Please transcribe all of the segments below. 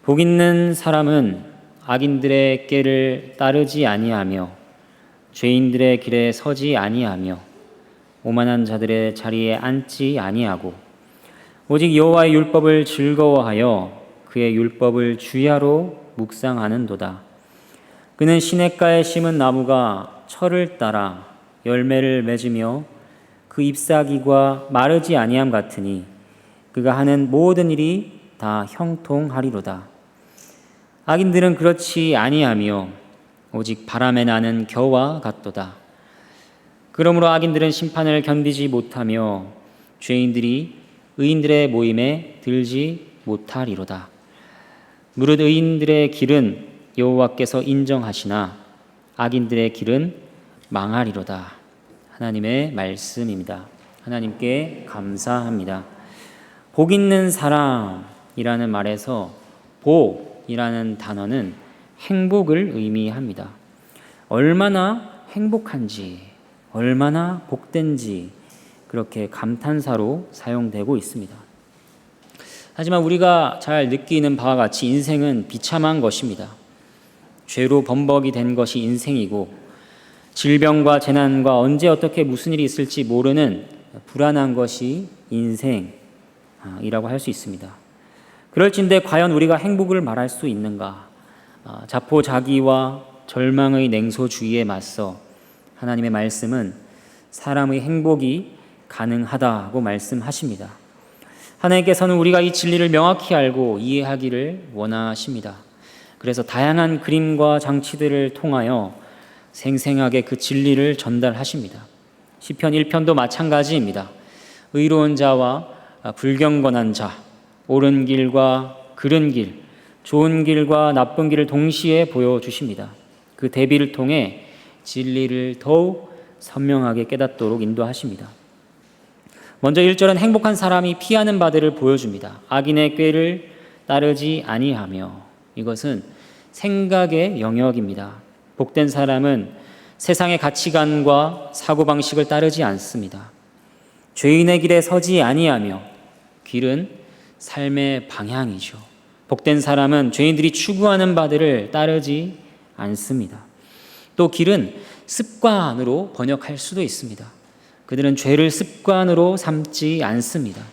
복 있는 사람은 악인들의 꾀를 따르지 아니하며 죄인들의 길에 서지 아니하며 오만한 자들의 자리에 앉지 아니하고 오직 여호와의 율법을 즐거워하여 그의 율법을 주야로 묵상하는도다. 그는 시냇가에 심은 나무가 철을 따라 열매를 맺으며 그 잎사귀가 마르지 아니함 같으니 그가 하는 모든 일이 다 형통하리로다. 악인들은 그렇지 아니하며 오직 바람에 나는 겨와 같도다. 그러므로 악인들은 심판을 견디지 못하며 죄인들이 의인들의 모임에 들지 못하리로다. 무릇 의인들의 길은 여호와께서 인정하시나 악인들의 길은 망하리로다. 하나님의 말씀입니다. 하나님께 감사합니다. 복 있는 사람이라는 말에서 복이라는 단어는 행복을 의미합니다. 얼마나 행복한지, 얼마나 복된지 그렇게 감탄사로 사용되고 있습니다. 하지만 우리가 잘 느끼는 바와 같이 인생은 비참한 것입니다. 죄로 범벅이 된 것이 인생이고 질병과 재난과 언제 어떻게 무슨 일이 있을지 모르는 불안한 것이 인생이라고 할 수 있습니다. 그럴진데 과연 우리가 행복을 말할 수 있는가? 자포자기와 절망의 냉소주의에 맞서 하나님의 말씀은 사람의 행복이 가능하다고 말씀하십니다. 하나님께서는 우리가 이 진리를 명확히 알고 이해하기를 원하십니다. 그래서 다양한 그림과 장치들을 통하여 생생하게 그 진리를 전달하십니다. 시편 1편도 마찬가지입니다. 의로운 자와 불경건한 자, 옳은 길과 그른 길, 좋은 길과 나쁜 길을 동시에 보여주십니다. 그 대비를 통해 진리를 더욱 선명하게 깨닫도록 인도하십니다. 먼저 1절은 행복한 사람이 피하는 바들을 보여줍니다. 악인의 꾀를 따르지 아니하며, 이것은 생각의 영역입니다. 복된 사람은 세상의 가치관과 사고방식을 따르지 않습니다. 죄인의 길에 서지 아니하며, 길은 삶의 방향이죠. 복된 사람은 죄인들이 추구하는 바들을 따르지 않습니다. 또 길은 습관으로 번역할 수도 있습니다. 그들은 죄를 습관으로 삼지 않습니다.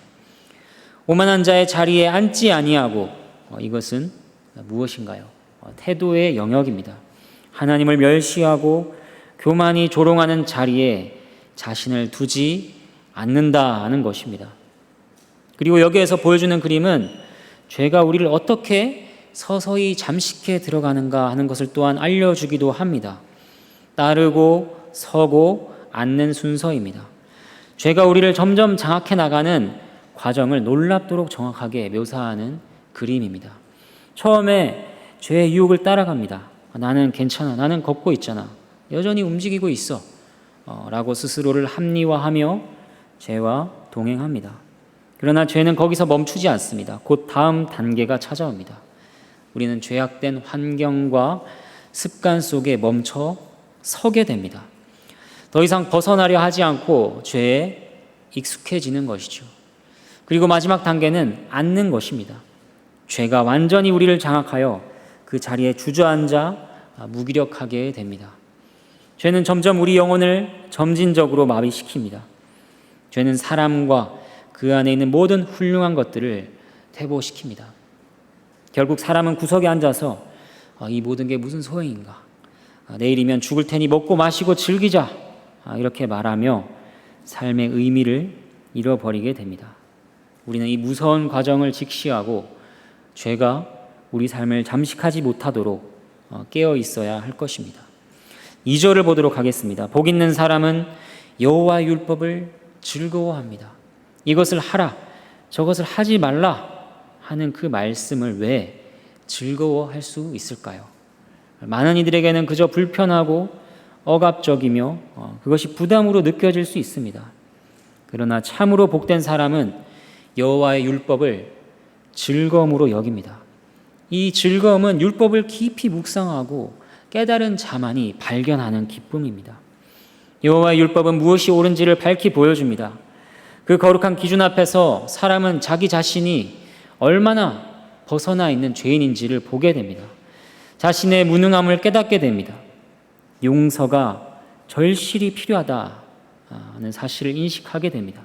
오만한 자의 자리에 앉지 아니하고, 이것은 무엇인가요? 태도의 영역입니다. 하나님을 멸시하고 교만이 조롱하는 자리에 자신을 두지 않는다는 것입니다. 그리고 여기에서 보여주는 그림은 죄가 우리를 어떻게 서서히 잠식해 들어가는가 하는 것을 또한 알려주기도 합니다. 따르고 서고 앉는 순서입니다. 죄가 우리를 점점 장악해 나가는 과정을 놀랍도록 정확하게 묘사하는 그림입니다. 처음에 죄의 유혹을 따라갑니다. 나는 괜찮아, 나는 걷고 있잖아, 여전히 움직이고 있어 라고 스스로를 합리화하며 죄와 동행합니다. 그러나 죄는 거기서 멈추지 않습니다. 곧 다음 단계가 찾아옵니다. 우리는 죄악된 환경과 습관 속에 멈춰 서게 됩니다. 더 이상 벗어나려 하지 않고 죄에 익숙해지는 것이죠. 그리고 마지막 단계는 앉는 것입니다. 죄가 완전히 우리를 장악하여 그 자리에 주저앉아 무기력하게 됩니다. 죄는 점점 우리 영혼을 점진적으로 마비시킵니다. 죄는 사람과 그 안에 있는 모든 훌륭한 것들을 퇴보시킵니다. 결국 사람은 구석에 앉아서 이 모든 게 무슨 소용인가? 내일이면 죽을 테니 먹고 마시고 즐기자, 이렇게 말하며 삶의 의미를 잃어버리게 됩니다. 우리는 이 무서운 과정을 직시하고 죄가 우리 삶을 잠식하지 못하도록 깨어 있어야 할 것입니다. 2절을 보도록 하겠습니다. 복 있는 사람은 여호와의 율법을 즐거워합니다. 이것을 하라, 저것을 하지 말라 하는 그 말씀을 왜 즐거워할 수 있을까요? 많은 이들에게는 그저 불편하고 억압적이며 그것이 부담으로 느껴질 수 있습니다. 그러나 참으로 복된 사람은 여호와의 율법을 즐거움으로 여깁니다. 이 즐거움은 율법을 깊이 묵상하고 깨달은 자만이 발견하는 기쁨입니다. 여호와의 율법은 무엇이 옳은지를 밝히 보여줍니다. 그 거룩한 기준 앞에서 사람은 자기 자신이 얼마나 벗어나 있는 죄인인지를 보게 됩니다. 자신의 무능함을 깨닫게 됩니다. 용서가 절실히 필요하다는 사실을 인식하게 됩니다.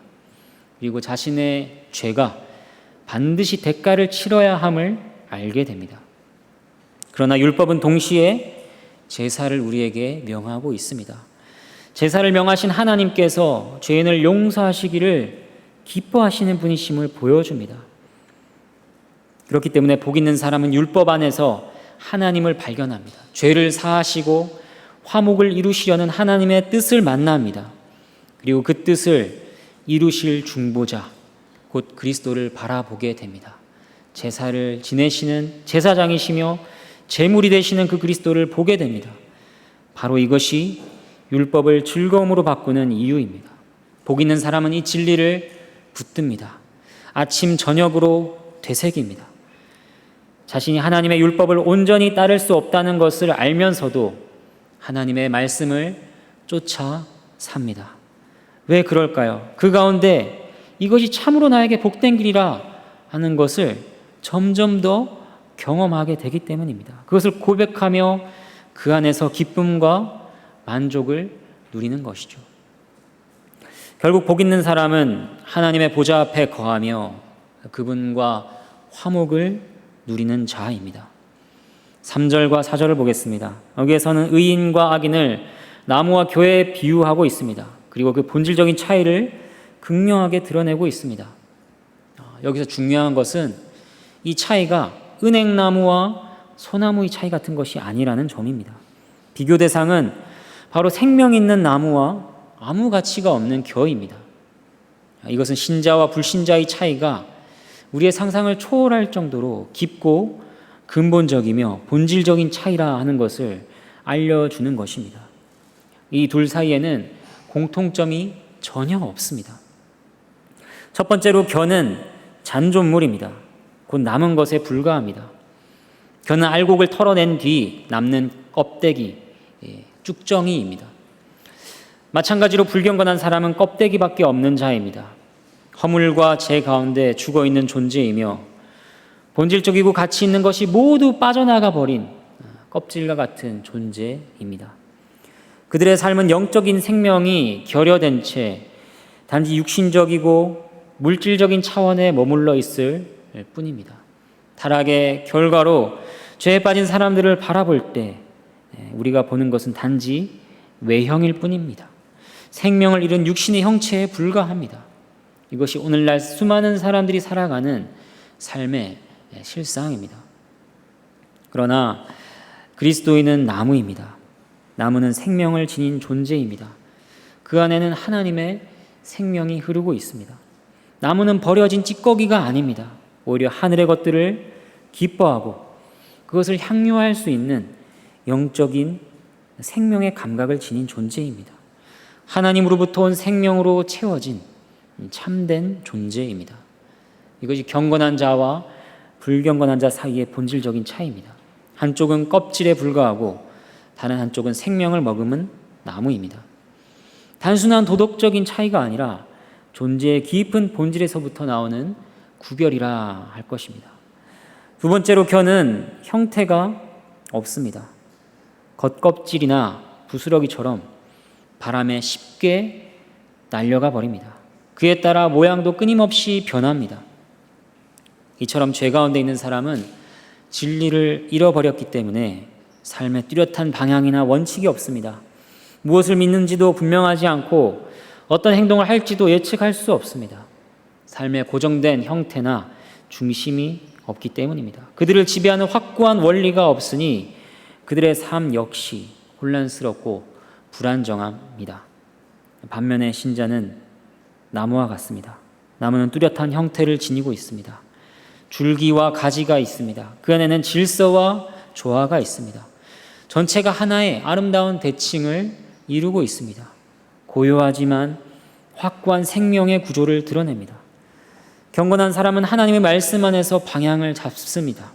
그리고 자신의 죄가 반드시 대가를 치러야 함을 알게 됩니다. 그러나 율법은 동시에 제사를 우리에게 명하고 있습니다. 제사를 명하신 하나님께서 죄인을 용서하시기를 기뻐하시는 분이심을 보여줍니다. 그렇기 때문에 복 있는 사람은 율법 안에서 하나님을 발견합니다. 죄를 사하시고 화목을 이루시려는 하나님의 뜻을 만납니다. 그리고 그 뜻을 이루실 중보자, 곧 그리스도를 바라보게 됩니다. 제사를 지내시는 제사장이시며 제물이 되시는 그 그리스도를 보게 됩니다. 바로 이것이 율법을 즐거움으로 바꾸는 이유입니다. 복 있는 사람은 이 진리를 붙듭니다. 아침 저녁으로 되새깁니다. 자신이 하나님의 율법을 온전히 따를 수 없다는 것을 알면서도 하나님의 말씀을 쫓아 삽니다. 왜 그럴까요? 그 가운데 이것이 참으로 나에게 복된 길이라 하는 것을 점점 더 경험하게 되기 때문입니다. 그것을 고백하며 그 안에서 기쁨과 만족을 누리는 것이죠. 결국 복 있는 사람은 하나님의 보좌 앞에 거하며 그분과 화목을 누리는 자입니다. 3절과 4절을 보겠습니다. 여기에서는 의인과 악인을 나무와 교회에 비유하고 있습니다. 그리고 그 본질적인 차이를 극명하게 드러내고 있습니다. 여기서 중요한 것은 이 차이가 은행나무와 소나무의 차이 같은 것이 아니라는 점입니다. 비교 대상은 바로 생명 있는 나무와 아무 가치가 없는 겨입니다. 이것은 신자와 불신자의 차이가 우리의 상상을 초월할 정도로 깊고 근본적이며 본질적인 차이라 하는 것을 알려주는 것입니다. 이 둘 사이에는 공통점이 전혀 없습니다. 첫 번째로 겨는 잔존물입니다. 곧 남은 것에 불과합니다. 겨는 알곡을 털어낸 뒤 남는 껍데기, 쭉정이입니다. 마찬가지로 불경건한 사람은 껍데기밖에 없는 자입니다. 허물과 죄 가운데 죽어있는 존재이며 본질적이고 가치 있는 것이 모두 빠져나가 버린 껍질과 같은 존재입니다. 그들의 삶은 영적인 생명이 결여된 채 단지 육신적이고 물질적인 차원에 머물러 있을 뿐입니다. 타락의 결과로 죄에 빠진 사람들을 바라볼 때 우리가 보는 것은 단지 외형일 뿐입니다. 생명을 잃은 육신의 형체에 불과합니다. 이것이 오늘날 수많은 사람들이 살아가는 삶의 실상입니다. 그러나 그리스도인은 나무입니다. 나무는 생명을 지닌 존재입니다. 그 안에는 하나님의 생명이 흐르고 있습니다. 나무는 버려진 찌꺼기가 아닙니다. 오히려 하늘의 것들을 기뻐하고 그것을 향유할 수 있는 영적인 생명의 감각을 지닌 존재입니다. 하나님으로부터 온 생명으로 채워진 참된 존재입니다. 이것이 경건한 자와 불경건한 자 사이의 본질적인 차이입니다. 한쪽은 껍질에 불과하고 다른 한쪽은 생명을 머금은 나무입니다. 단순한 도덕적인 차이가 아니라 존재의 깊은 본질에서부터 나오는 구별이라 할 것입니다. 두 번째로 겨는 형태가 없습니다. 겉껍질이나 부스러기처럼 바람에 쉽게 날려가 버립니다. 그에 따라 모양도 끊임없이 변합니다. 이처럼 죄 가운데 있는 사람은 진리를 잃어버렸기 때문에 삶에 뚜렷한 방향이나 원칙이 없습니다. 무엇을 믿는지도 분명하지 않고 어떤 행동을 할지도 예측할 수 없습니다. 삶의 고정된 형태나 중심이 없기 때문입니다. 그들을 지배하는 확고한 원리가 없으니 그들의 삶 역시 혼란스럽고 불안정합니다. 반면에 신자는 나무와 같습니다. 나무는 뚜렷한 형태를 지니고 있습니다. 줄기와 가지가 있습니다. 그 안에는 질서와 조화가 있습니다. 전체가 하나의 아름다운 대칭을 이루고 있습니다. 고요하지만 확고한 생명의 구조를 드러냅니다. 경건한 사람은 하나님의 말씀 안에서 방향을 잡습니다.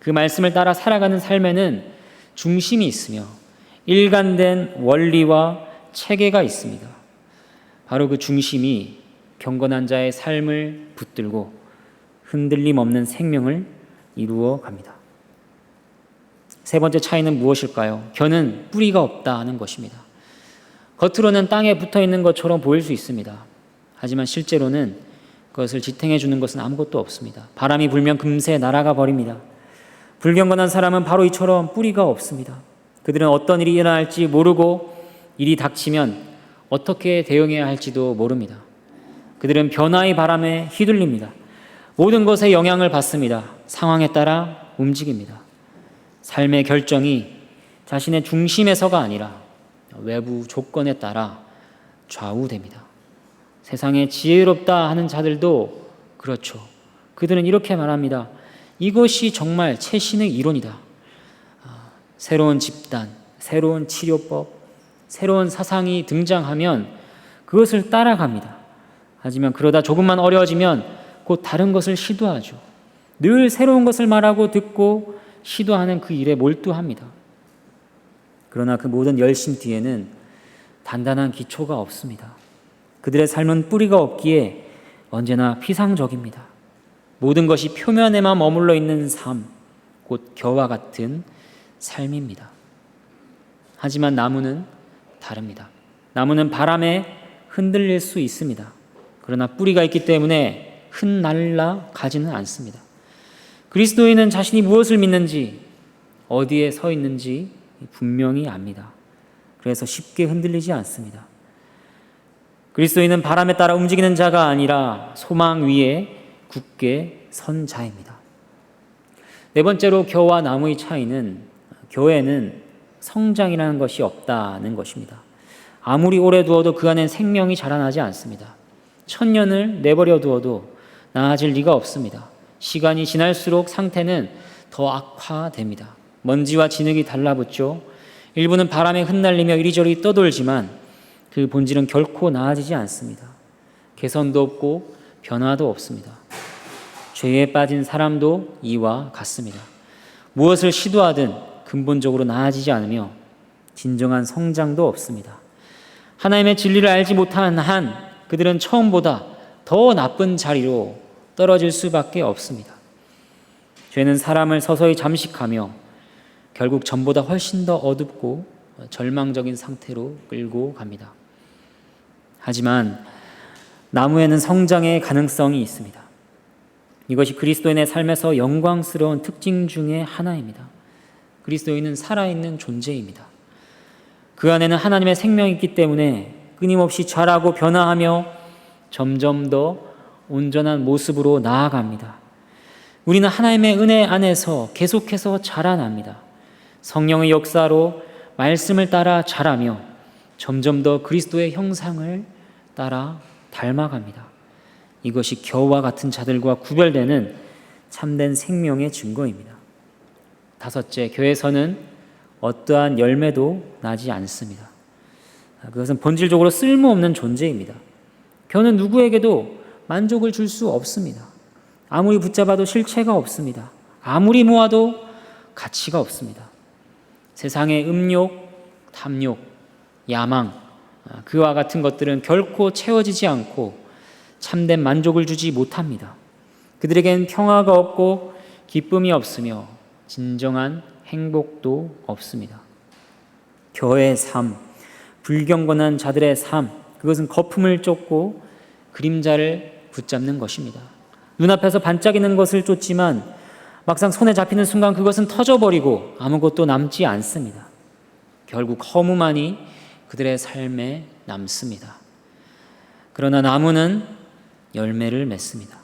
그 말씀을 따라 살아가는 삶에는 중심이 있으며 일관된 원리와 체계가 있습니다. 바로 그 중심이 경건한 자의 삶을 붙들고 흔들림 없는 생명을 이루어 갑니다. 세 번째 차이는 무엇일까요? 겨는 뿌리가 없다는 것입니다. 겉으로는 땅에 붙어 있는 것처럼 보일 수 있습니다. 하지만 실제로는 그것을 지탱해 주는 것은 아무것도 없습니다. 바람이 불면 금세 날아가 버립니다. 불경건한 사람은 바로 이처럼 뿌리가 없습니다. 그들은 어떤 일이 일어날지 모르고 일이 닥치면 어떻게 대응해야 할지도 모릅니다. 그들은 변화의 바람에 휘둘립니다. 모든 것에 영향을 받습니다. 상황에 따라 움직입니다. 삶의 결정이 자신의 중심에서가 아니라 외부 조건에 따라 좌우됩니다. 세상에 지혜롭다 하는 자들도 그렇죠. 그들은 이렇게 말합니다. 이것이 정말 최신의 이론이다. 새로운 집단, 새로운 치료법, 새로운 사상이 등장하면 그것을 따라갑니다. 하지만 그러다 조금만 어려워지면 곧 다른 것을 시도하죠. 늘 새로운 것을 말하고 듣고 시도하는 그 일에 몰두합니다. 그러나 그 모든 열심 뒤에는 단단한 기초가 없습니다. 그들의 삶은 뿌리가 없기에 언제나 피상적입니다. 모든 것이 표면에만 머물러 있는 삶, 곧 겨와 같은 삶입니다. 하지만 나무는 다릅니다. 나무는 바람에 흔들릴 수 있습니다. 그러나 뿌리가 있기 때문에 흩날라 가지는 않습니다. 그리스도인은 자신이 무엇을 믿는지, 어디에 서 있는지 분명히 압니다. 그래서 쉽게 흔들리지 않습니다. 그리스도인은 바람에 따라 움직이는 자가 아니라 소망 위에 굳게 선 자입니다. 네 번째로 겨와 나무의 차이는 겨에는 성장이라는 것이 없다는 것입니다. 아무리 오래 두어도 그 안엔 생명이 자라나지 않습니다. 1000년을 내버려 두어도 나아질 리가 없습니다. 시간이 지날수록 상태는 더 악화됩니다. 먼지와 진흙이 달라붙죠. 일부는 바람에 흩날리며 이리저리 떠돌지만 그 본질은 결코 나아지지 않습니다. 개선도 없고 변화도 없습니다. 죄에 빠진 사람도 이와 같습니다. 무엇을 시도하든 근본적으로 나아지지 않으며 진정한 성장도 없습니다. 하나님의 진리를 알지 못한 한 그들은 처음보다 더 나쁜 자리로 떨어질 수밖에 없습니다. 죄는 사람을 서서히 잠식하며 결국 전보다 훨씬 더 어둡고 절망적인 상태로 끌고 갑니다. 하지만 나무에는 성장의 가능성이 있습니다. 이것이 그리스도인의 삶에서 영광스러운 특징 중에 하나입니다. 그리스도인은 살아있는 존재입니다. 그 안에는 하나님의 생명이 있기 때문에 끊임없이 자라고 변화하며 점점 더 온전한 모습으로 나아갑니다. 우리는 하나님의 은혜 안에서 계속해서 자라납니다. 성령의 역사로 말씀을 따라 자라며 점점 더 그리스도의 형상을 따라 닮아갑니다. 이것이 겨와 같은 자들과 구별되는 참된 생명의 증거입니다. 다섯째, 교회에서는 어떠한 열매도 나지 않습니다. 그것은 본질적으로 쓸모없는 존재입니다. 교는 누구에게도 만족을 줄 수 없습니다. 아무리 붙잡아도 실체가 없습니다. 아무리 모아도 가치가 없습니다. 세상의 음욕, 탐욕, 야망, 그와 같은 것들은 결코 채워지지 않고 참된 만족을 주지 못합니다. 그들에겐 평화가 없고 기쁨이 없으며 진정한 행복도 없습니다. 교회의 삶, 불경건한 자들의 삶, 그것은 거품을 쫓고 그림자를 붙잡는 것입니다. 눈앞에서 반짝이는 것을 쫓지만 막상 손에 잡히는 순간 그것은 터져버리고 아무것도 남지 않습니다. 결국 허무만이 그들의 삶에 남습니다. 그러나 나무는 열매를 맺습니다.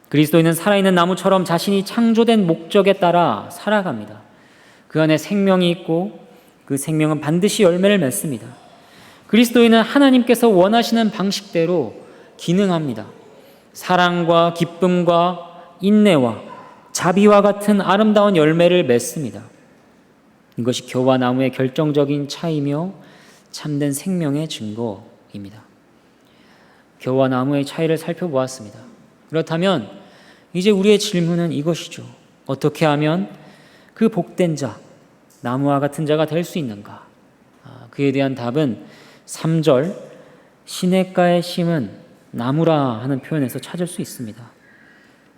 그리스도인은 살아있는 나무처럼 자신이 창조된 목적에 따라 살아갑니다. 그 안에 생명이 있고 그 생명은 반드시 열매를 맺습니다. 그리스도인은 하나님께서 원하시는 방식대로 기능합니다. 사랑과 기쁨과 인내와 자비와 같은 아름다운 열매를 맺습니다. 이것이 겨와 나무의 결정적인 차이며 참된 생명의 증거입니다. 겨와 나무의 차이를 살펴보았습니다. 그렇다면 이제 우리의 질문은 이것이죠. 어떻게 하면 그 복된 자, 나무와 같은 자가 될 수 있는가? 그에 대한 답은 3절 시냇가에 심은 나무라 하는 표현에서 찾을 수 있습니다.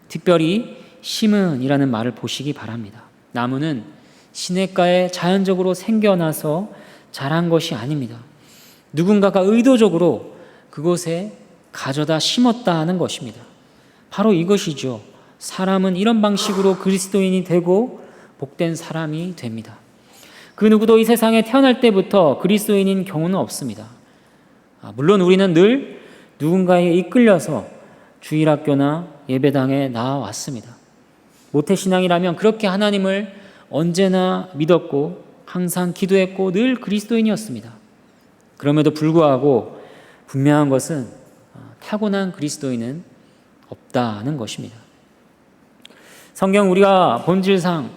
특별히 심은이라는 말을 보시기 바랍니다. 나무는 시냇가에 자연적으로 생겨나서 자란 것이 아닙니다. 누군가가 의도적으로 그곳에 가져다 심었다는 것입니다. 바로 이것이죠. 사람은 이런 방식으로 그리스도인이 되고 복된 사람이 됩니다. 그 누구도 이 세상에 태어날 때부터 그리스도인인 경우는 없습니다. 물론 우리는 늘 누군가에 이끌려서 주일학교나 예배당에 나와왔습니다. 모태신앙이라면 그렇게 하나님을 언제나 믿었고 항상 기도했고 늘 그리스도인이었습니다. 그럼에도 불구하고 분명한 것은 타고난 그리스도인은 없다는 것입니다. 성경 우리가 본질상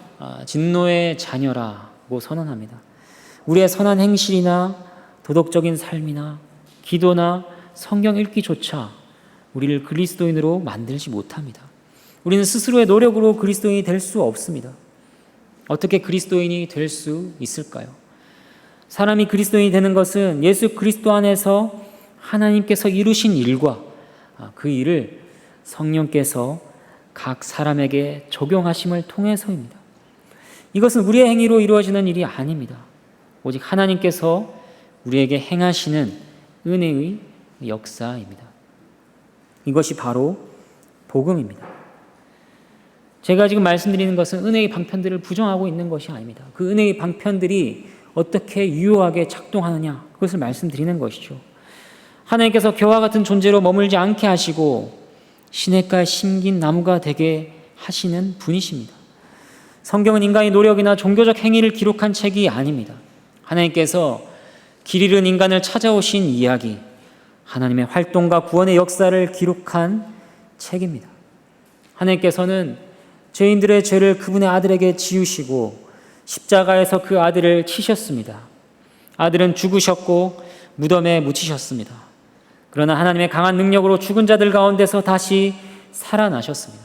진노의 자녀라고 선언합니다. 우리의 선한 행실이나 도덕적인 삶이나 기도나 성경 읽기조차 우리를 그리스도인으로 만들지 못합니다. 우리는 스스로의 노력으로 그리스도인이 될 수 없습니다. 어떻게 그리스도인이 될 수 있을까요? 사람이 그리스도인이 되는 것은 예수 그리스도 안에서 하나님께서 이루신 일과 그 일을 성령께서 각 사람에게 적용하심을 통해서입니다. 이것은 우리의 행위로 이루어지는 일이 아닙니다. 오직 하나님께서 우리에게 행하시는 은혜의 역사입니다. 이것이 바로 복음입니다. 제가 지금 말씀드리는 것은 은혜의 방편들을 부정하고 있는 것이 아닙니다. 그 은혜의 방편들이 어떻게 유효하게 작동하느냐, 그것을 말씀드리는 것이죠. 하나님께서 겨와 같은 존재로 머물지 않게 하시고 시냇가에 심긴 나무가 되게 하시는 분이십니다. 성경은 인간의 노력이나 종교적 행위를 기록한 책이 아닙니다. 하나님께서 길 잃은 인간을 찾아오신 이야기, 하나님의 활동과 구원의 역사를 기록한 책입니다. 하나님께서는 죄인들의 죄를 그분의 아들에게 지우시고 십자가에서 그 아들을 치셨습니다. 아들은 죽으셨고 무덤에 묻히셨습니다. 그러나 하나님의 강한 능력으로 죽은 자들 가운데서 다시 살아나셨습니다.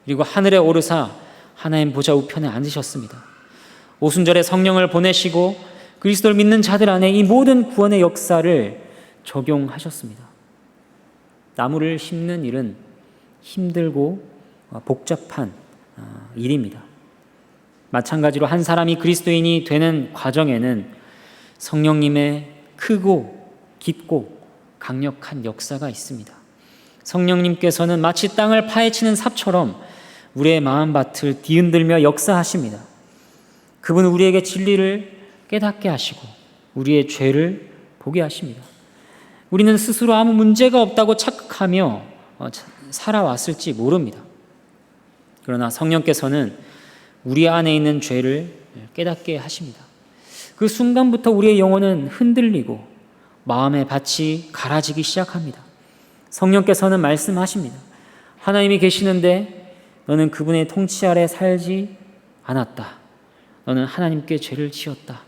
그리고 하늘에 오르사 하나님 보좌 우편에 앉으셨습니다. 오순절에 성령을 보내시고 그리스도를 믿는 자들 안에 이 모든 구원의 역사를 적용하셨습니다. 나무를 심는 일은 힘들고 복잡한 일입니다. 마찬가지로 한 사람이 그리스도인이 되는 과정에는 성령님의 크고 깊고 강력한 역사가 있습니다. 성령님께서는 마치 땅을 파헤치는 삽처럼 우리의 마음밭을 뒤흔들며 역사하십니다. 그분은 우리에게 진리를 깨닫게 하시고 우리의 죄를 보게 하십니다. 우리는 스스로 아무 문제가 없다고 착각하며 살아왔을지 모릅니다. 그러나 성령께서는 우리 안에 있는 죄를 깨닫게 하십니다. 그 순간부터 우리의 영혼은 흔들리고 마음의 밭이 갈아지기 시작합니다. 성령께서는 말씀하십니다. 하나님이 계시는데 너는 그분의 통치 아래 살지 않았다. 너는 하나님께 죄를 지었다.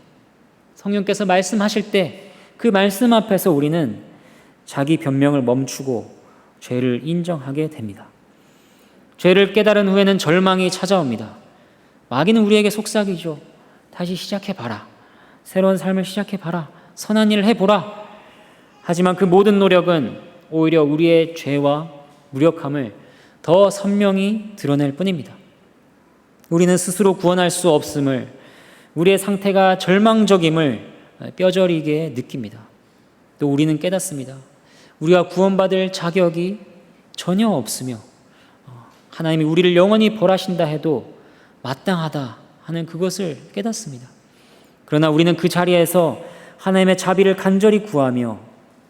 성령께서 말씀하실 때 그 말씀 앞에서 우리는 자기 변명을 멈추고 죄를 인정하게 됩니다. 죄를 깨달은 후에는 절망이 찾아옵니다. 마귀는 우리에게 속삭이죠. 다시 시작해봐라. 새로운 삶을 시작해봐라. 선한 일을 해보라. 하지만 그 모든 노력은 오히려 우리의 죄와 무력함을 더 선명히 드러낼 뿐입니다. 우리는 스스로 구원할 수 없음을, 우리의 상태가 절망적임을 뼈저리게 느낍니다. 또 우리는 깨닫습니다. 우리가 구원받을 자격이 전혀 없으며 하나님이 우리를 영원히 벌하신다 해도 마땅하다 하는 그것을 깨닫습니다. 그러나 우리는 그 자리에서 하나님의 자비를 간절히 구하며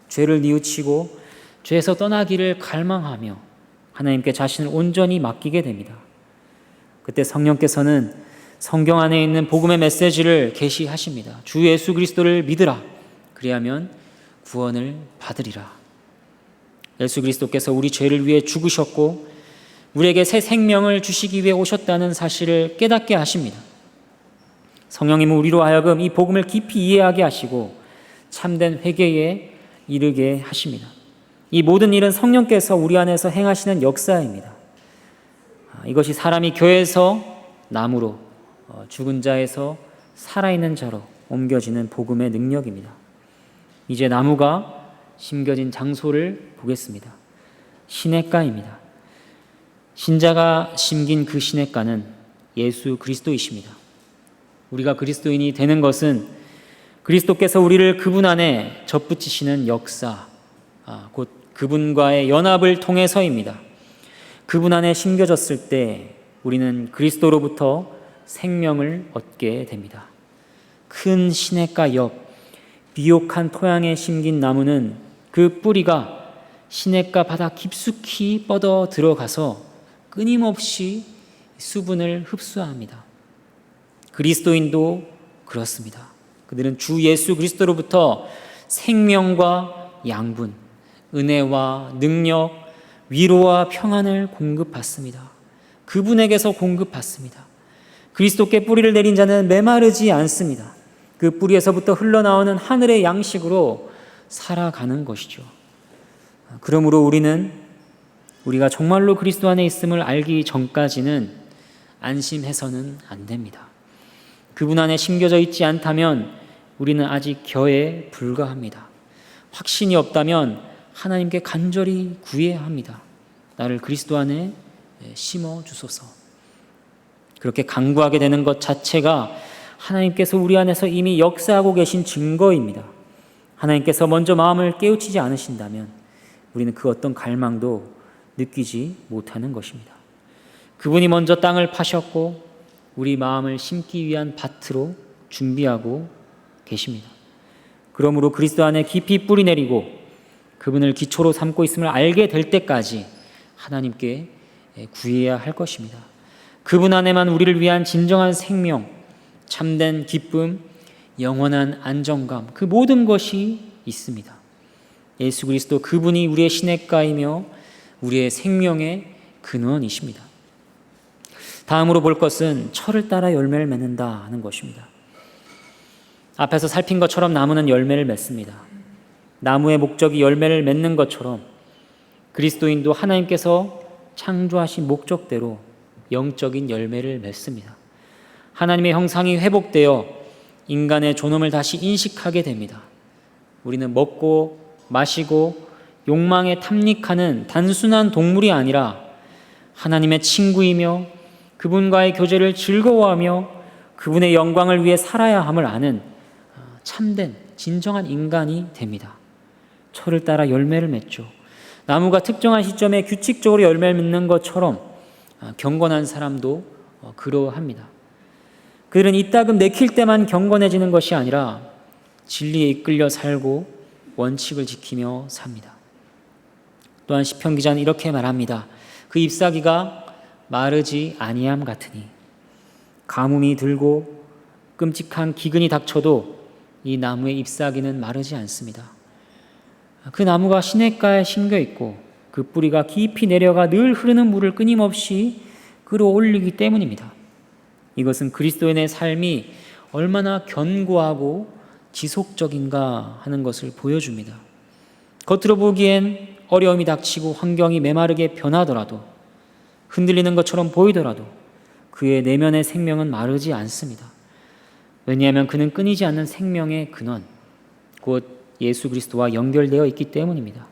죄를 뉘우치고 죄에서 떠나기를 갈망하며 하나님께 자신을 온전히 맡기게 됩니다. 그때 성령께서는 성경 안에 있는 복음의 메시지를 계시하십니다. 주 예수 그리스도를 믿으라. 그리하면 구원을 받으리라. 예수 그리스도께서 우리 죄를 위해 죽으셨고 우리에게 새 생명을 주시기 위해 오셨다는 사실을 깨닫게 하십니다. 성령님은 우리로 하여금 이 복음을 깊이 이해하게 하시고 참된 회개에 이르게 하십니다. 이 모든 일은 성령께서 우리 안에서 행하시는 역사입니다. 이것이 사람이 교회에서 나무로, 죽은 자에서 살아있는 자로 옮겨지는 복음의 능력입니다. 이제 나무가 심겨진 장소를 보겠습니다. 시냇가입니다. 신자가 심긴 그 시냇가는 예수 그리스도이십니다. 우리가 그리스도인이 되는 것은 그리스도께서 우리를 그분 안에 접붙이시는 역사, 곧 그분과의 연합을 통해서입니다. 그분 안에 심겨졌을 때 우리는 그리스도로부터 생명을 얻게 됩니다. 큰 시냇가 옆 비옥한 토양에 심긴 나무는 그 뿌리가 시냇가 바다 깊숙이 뻗어 들어가서 끊임없이 수분을 흡수합니다. 그리스도인도 그렇습니다. 그들은 주 예수 그리스도로부터 생명과 양분, 은혜와 능력, 위로와 평안을 공급받습니다. 그분에게서 공급받습니다. 그리스도께 뿌리를 내린 자는 메마르지 않습니다. 그 뿌리에서부터 흘러나오는 하늘의 양식으로 살아가는 것이죠. 그러므로 우리가 정말로 그리스도 안에 있음을 알기 전까지는 안심해서는 안 됩니다. 그분 안에 심겨져 있지 않다면 우리는 아직 겨에 불과합니다. 확신이 없다면 하나님께 간절히 구해야 합니다. 나를 그리스도 안에 심어 주소서. 그렇게 간구하게 되는 것 자체가 하나님께서 우리 안에서 이미 역사하고 계신 증거입니다. 하나님께서 먼저 마음을 깨우치지 않으신다면 우리는 그 어떤 갈망도 느끼지 못하는 것입니다. 그분이 먼저 땅을 파셨고 우리 마음을 심기 위한 밭으로 준비하고 계십니다. 그러므로 그리스도 안에 깊이 뿌리 내리고 그분을 기초로 삼고 있음을 알게 될 때까지 하나님께 구해야 할 것입니다. 그분 안에만 우리를 위한 진정한 생명, 참된 기쁨, 영원한 안정감, 그 모든 것이 있습니다. 예수 그리스도 그분이 우리의 시냇가이며 우리의 생명의 근원이십니다. 다음으로 볼 것은 철을 따라 열매를 맺는다 하는 것입니다. 앞에서 살핀 것처럼 나무는 열매를 맺습니다. 나무의 목적이 열매를 맺는 것처럼 그리스도인도 하나님께서 창조하신 목적대로 영적인 열매를 맺습니다. 하나님의 형상이 회복되어 인간의 존엄을 다시 인식하게 됩니다. 우리는 먹고 마시고 욕망에 탐닉하는 단순한 동물이 아니라 하나님의 친구이며 그분과의 교제를 즐거워하며 그분의 영광을 위해 살아야 함을 아는 참된 진정한 인간이 됩니다. 철을 따라 열매를 맺죠. 나무가 특정한 시점에 규칙적으로 열매를 맺는 것처럼 경건한 사람도 그러합니다. 그들은 이따금 내킬 때만 경건해지는 것이 아니라 진리에 이끌려 살고 원칙을 지키며 삽니다. 또한 시편 기자는 이렇게 말합니다. 그 잎사귀가 마르지 아니함 같으니 가뭄이 들고 끔찍한 기근이 닥쳐도 이 나무의 잎사귀는 마르지 않습니다. 그 나무가 시냇가에 심겨 있고 그 뿌리가 깊이 내려가 늘 흐르는 물을 끊임없이 끌어올리기 때문입니다. 이것은 그리스도인의 삶이 얼마나 견고하고 지속적인가 하는 것을 보여줍니다. 겉으로 보기엔 어려움이 닥치고 환경이 메마르게 변하더라도 흔들리는 것처럼 보이더라도 그의 내면의 생명은 마르지 않습니다. 왜냐하면 그는 끊이지 않는 생명의 근원, 곧 예수 그리스도와 연결되어 있기 때문입니다.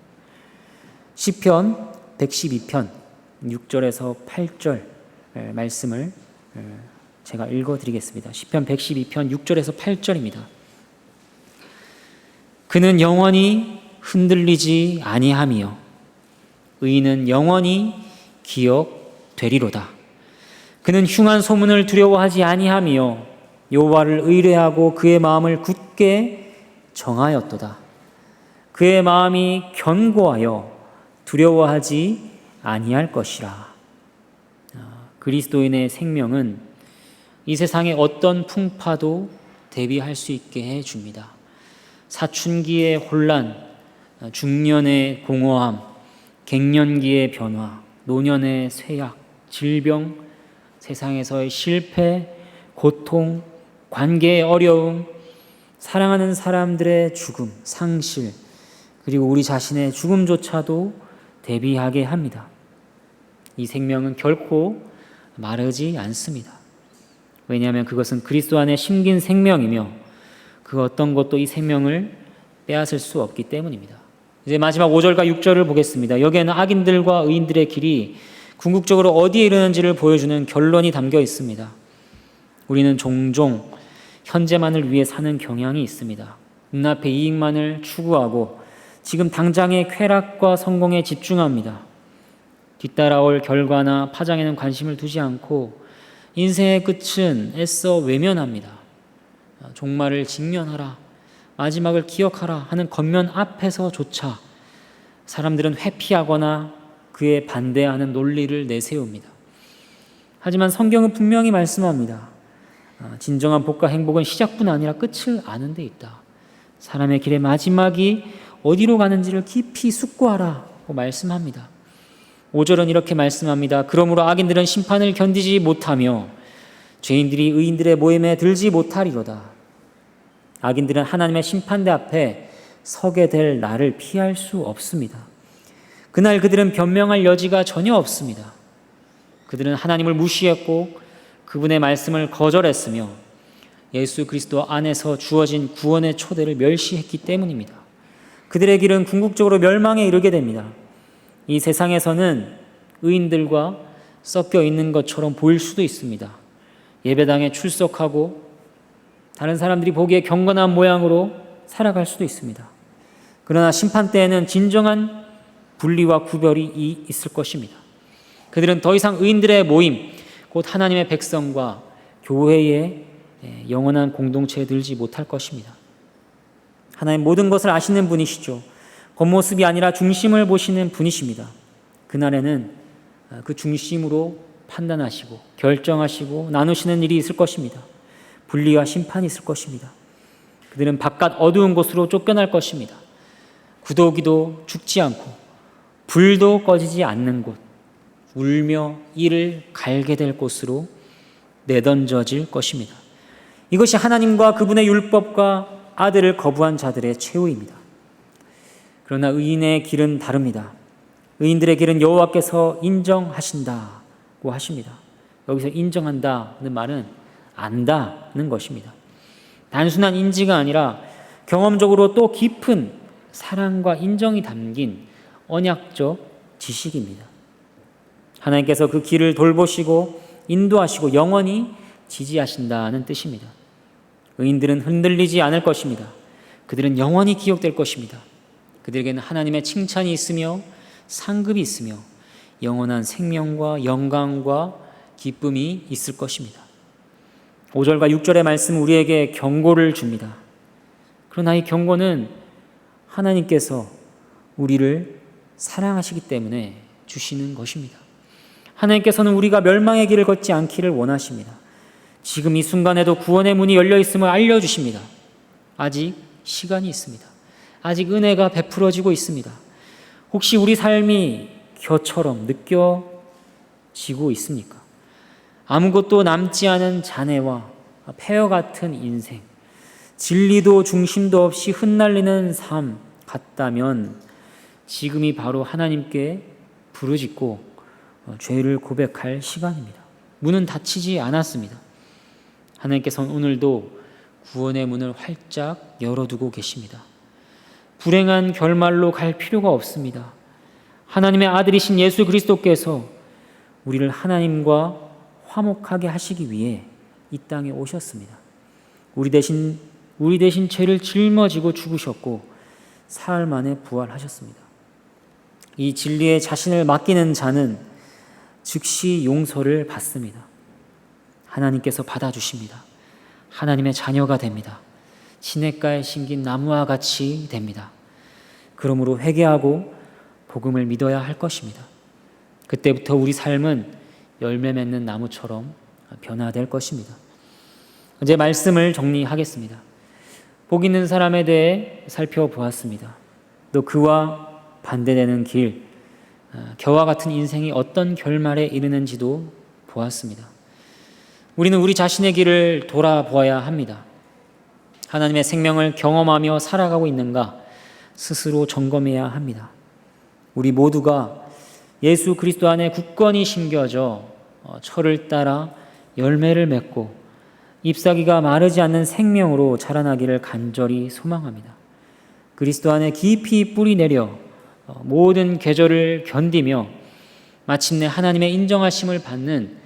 시편 112편 6절에서 8절 말씀을 제가 읽어드리겠습니다. 시편 112편 6절에서 8절입니다. 그는 영원히 흔들리지 아니하며 의인은 영원히 기억되리로다. 그는 흉한 소문을 두려워하지 아니하며 여호와를 의뢰하고 그의 마음을 굳게 정하였도다. 그의 마음이 견고하여 두려워하지 아니할 것이라. 그리스도인의 생명은 이 세상의 어떤 풍파도 대비할 수 있게 해줍니다. 사춘기의 혼란, 중년의 공허함, 갱년기의 변화, 노년의 쇠약, 질병, 세상에서의 실패, 고통, 관계의 어려움, 사랑하는 사람들의 죽음, 상실, 그리고 우리 자신의 죽음조차도 대비하게 합니다. 이 생명은 결코 마르지 않습니다. 왜냐하면 그것은 그리스도 안에 심긴 생명이며 그 어떤 것도 이 생명을 빼앗을 수 없기 때문입니다. 이제 마지막 5절과 6절을 보겠습니다. 여기에는 악인들과 의인들의 길이 궁극적으로 어디에 이르는지를 보여주는 결론이 담겨 있습니다. 우리는 종종 현재만을 위해 사는 경향이 있습니다. 눈앞의 이익만을 추구하고 지금 당장의 쾌락과 성공에 집중합니다. 뒤따라올 결과나 파장에는 관심을 두지 않고 인생의 끝은 애써 외면합니다. 종말을 직면하라, 마지막을 기억하라 하는 겉면 앞에서조차 사람들은 회피하거나 그에 반대하는 논리를 내세웁니다. 하지만 성경은 분명히 말씀합니다. 진정한 복과 행복은 시작뿐 아니라 끝을 아는 데 있다. 사람의 길의 마지막이 어디로 가는지를 깊이 숙고하라고 말씀합니다. 5절은 이렇게 말씀합니다. 그러므로 악인들은 심판을 견디지 못하며 죄인들이 의인들의 모임에 들지 못하리로다. 악인들은 하나님의 심판대 앞에 서게 될 날을 피할 수 없습니다. 그날 그들은 변명할 여지가 전혀 없습니다. 그들은 하나님을 무시했고 그분의 말씀을 거절했으며 예수 그리스도 안에서 주어진 구원의 초대를 멸시했기 때문입니다. 그들의 길은 궁극적으로 멸망에 이르게 됩니다. 이 세상에서는 의인들과 섞여 있는 것처럼 보일 수도 있습니다. 예배당에 출석하고 다른 사람들이 보기에 경건한 모양으로 살아갈 수도 있습니다. 그러나 심판 때에는 진정한 분리와 구별이 있을 것입니다. 그들은 더 이상 의인들의 모임, 곧 하나님의 백성과 교회의 영원한 공동체에 들지 못할 것입니다. 하나님 모든 것을 아시는 분이시죠. 겉모습이 아니라 중심을 보시는 분이십니다. 그날에는 그 중심으로 판단하시고 결정하시고 나누시는 일이 있을 것입니다. 분리와 심판이 있을 것입니다. 그들은 바깥 어두운 곳으로 쫓겨날 것입니다. 구더기도 죽지 않고 불도 꺼지지 않는 곳, 울며 이를 갈게 될 곳으로 내던져질 것입니다. 이것이 하나님과 그분의 율법과 아들을 거부한 자들의 최후입니다. 그러나 의인의 길은 다릅니다. 의인들의 길은 여호와께서 인정하신다고 하십니다. 여기서 인정한다는 말은 안다는 것입니다. 단순한 인지가 아니라 경험적으로 또 깊은 사랑과 인정이 담긴 언약적 지식입니다. 하나님께서 그 길을 돌보시고 인도하시고 영원히 지지하신다는 뜻입니다. 의인들은 흔들리지 않을 것입니다. 그들은 영원히 기억될 것입니다. 그들에게는 하나님의 칭찬이 있으며 상급이 있으며 영원한 생명과 영광과 기쁨이 있을 것입니다. 5절과 6절의 말씀 우리에게 경고를 줍니다. 그러나 이 경고는 하나님께서 우리를 사랑하시기 때문에 주시는 것입니다. 하나님께서는 우리가 멸망의 길을 걷지 않기를 원하십니다. 지금 이 순간에도 구원의 문이 열려 있음을 알려주십니다. 아직 시간이 있습니다. 아직 은혜가 베풀어지고 있습니다. 혹시 우리 삶이 겨처럼 느껴지고 있습니까? 아무것도 남지 않은 잔해와 폐허 같은 인생, 진리도 중심도 없이 흩날리는 삶 같다면 지금이 바로 하나님께 부르짖고 죄를 고백할 시간입니다. 문은 닫히지 않았습니다. 하나님께서는 오늘도 구원의 문을 활짝 열어두고 계십니다. 불행한 결말로 갈 필요가 없습니다. 하나님의 아들이신 예수 그리스도께서 우리를 하나님과 화목하게 하시기 위해 이 땅에 오셨습니다. 우리 대신 죄를 짊어지고 죽으셨고 사흘 만에 부활하셨습니다. 이 진리에 자신을 맡기는 자는 즉시 용서를 받습니다. 하나님께서 받아주십니다. 하나님의 자녀가 됩니다. 시냇가에 심긴 나무와 같이 됩니다. 그러므로 회개하고 복음을 믿어야 할 것입니다. 그때부터 우리 삶은 열매 맺는 나무처럼 변화될 것입니다. 이제 말씀을 정리하겠습니다. 복 있는 사람에 대해 살펴보았습니다. 또 그와 반대되는 길, 겨와 같은 인생이 어떤 결말에 이르는지도 보았습니다. 우리는 우리 자신의 길을 돌아보아야 합니다. 하나님의 생명을 경험하며 살아가고 있는가 스스로 점검해야 합니다. 우리 모두가 예수 그리스도 안에 굳건히 심겨져 철을 따라 열매를 맺고 잎사귀가 마르지 않는 생명으로 자라나기를 간절히 소망합니다. 그리스도 안에 깊이 뿌리 내려 모든 계절을 견디며 마침내 하나님의 인정하심을 받는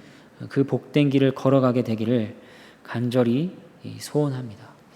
그 복된 길을 걸어가게 되기를 간절히 소원합니다.